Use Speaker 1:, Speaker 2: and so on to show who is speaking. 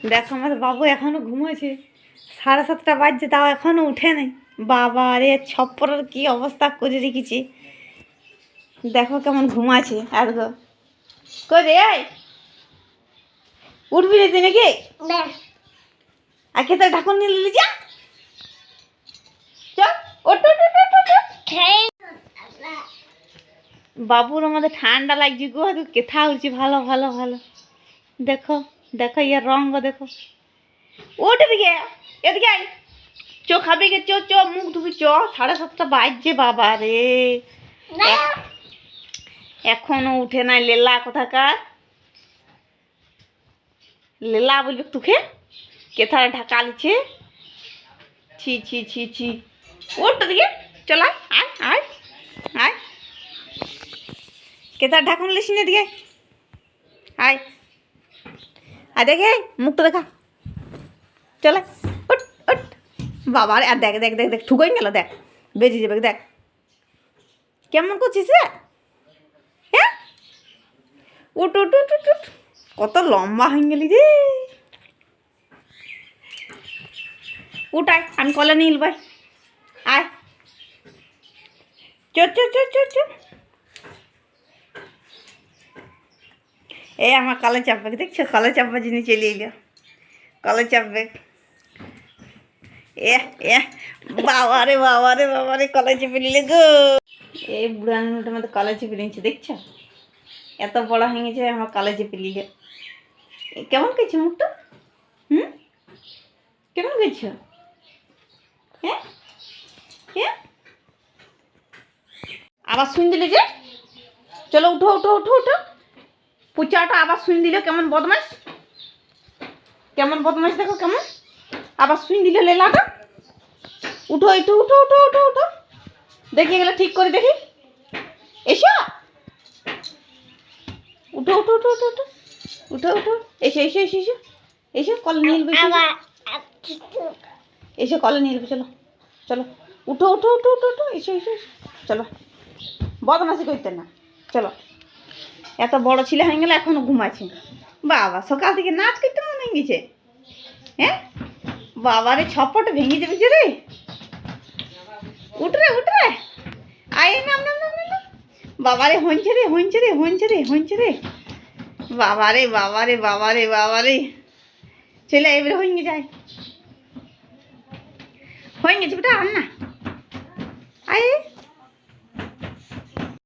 Speaker 1: দেখো আমাদের বাবু এখনো ঘুমাচ্ছে, 7:30 বাজছে তাও এখনো উঠে নাই। বাবা রে, ছপ্পরের কি অবস্থা করে রেখেছি, দেখো কেমন ঘুমাচ্ছে। আর গো করে উঠবি না তুই নাকি? আগে তো ঢাকুন নিলি যা, বাবুর আমাদের ঠান্ডা লাগছে গো, কেথা উঠছি। ভালো ভালো ভালো, দেখো দেখো ইয়ার রঙ দেখো। ওঠ এদিকে, এদিকে আয়, চো খাবি গে, চো চো মুখ ধুবি চো। 7:30 বাজছে বাবা রে, এখনো উঠে নাই। লেলা কোথাকার লেলা বলবে তোকে, কেথার ঢাকা লিছে। ছি ছি ছি ছি, ওঠ এদিকে, চল আয় আয় আয়, কেথার ঢাকুন লিস না, এদিকে আয়। আর দেখে মুখটা দেখা, চলে উঠ উঠ। বাবা আর দেখ দেখ দেখ দেখ, ঠুকোই গেল, দেখ বেজে যাবে, দেখ কেমন করছিস রে। হ্যাঁ উঠ উঠ উঠ উঠ উঠ, কত লম্বা হয়ে গেলি রে। উঠাই, আমি কলে নিল ভাই, আয় চো চো চো চো চো। এই আমার কলে চাপবে, দেখছো কলে চাপবা জিনিস চলে এলো, কলে চাপবে। এ এ বাবা রে বাবা রে বাবা রে, কলে চেপে নিলে গো। এই বুড়া আঙুলটার মধ্যে কলে চেপে নিচ্ছে, দেখছো এত বড় হয়ে গেছে, আমার কলে চেপে নিলে। কেমন গেছে মুখটা? কেমন গেছ? হ্যাঁ হ্যাঁ, আবার শুন দিলে যে, চলো উঠো উঠো উঠো উঠো। পুচাটা আবার শুন দিল, কেমন বদমাস, কেমন বদমাস দেখো কেমন, আবার শুন দিল লেলাটা। উঠো একটু, উঠো উঠো উঠো উঠো, দেখিয়ে গেলে ঠিক করে দেখি। এসো উঠো উঠো উঠো উঠো উঠো উঠো উঠো, এসো এসো এসো এসো এসো, কলে নিয়ে এলবে, এসো কলে নিয়ে এলবে, চলো চলো উঠো উঠো উঠো উঠো উঠো, এসো এসো এসো, চলো বদমাসি করতেন না, চলো। এত বড় ছেলে হয়ে গেলে এখনো ঘুমাচ্ছে। বাবা সকাল থেকে নাচ করতে মনে হয়ে গেছে। হ্যাঁ বাবারে, ছপটা ভেঙে যাবে যে রে। উঠ রে উঠ রে, আয় নাম নাম নাম নাম। বাবারে হইছে রে হইছে রে হইছে রে হইছে রে, বাবারে বাবারে বাবারে বাবারে, ছেলে এবারে হয়ে যায়, হয়ে গেছে বেটা, আন না, আয়